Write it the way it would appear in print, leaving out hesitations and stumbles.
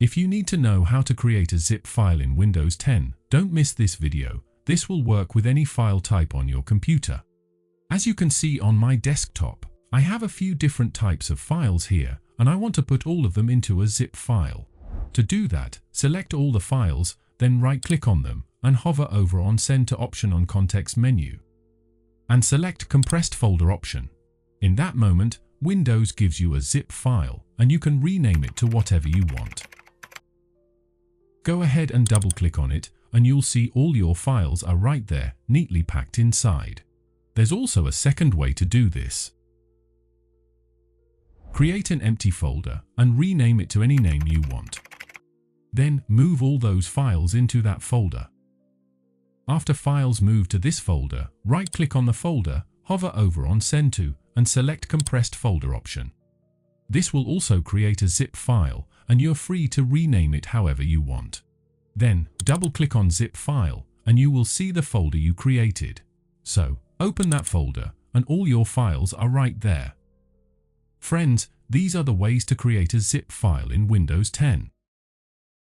If you need to know how to create a zip file in Windows 10, don't miss this video. This will work with any file type on your computer. As you can see on my desktop, I have a few different types of files here, and I want to put all of them into a zip file. To do that, select all the files, then right-click on them and hover over on Send to option on context menu. And select Compressed Folder option. In that moment, Windows gives you a zip file, and you can rename it to whatever you want. Go ahead and double-click on it, and you'll see all your files are right there, neatly packed inside. There's also a second way to do this. Create an empty folder and rename it to any name you want. Then move all those files into that folder. After files move to this folder, right-click on the folder, hover over on Send to, and select Compressed Folder option. This will also create a zip file, and you're free to rename it however you want. Then, double-click on Zip File, and you will see the folder you created. So, open that folder, and all your files are right there. Friends, these are the ways to create a zip file in Windows 10.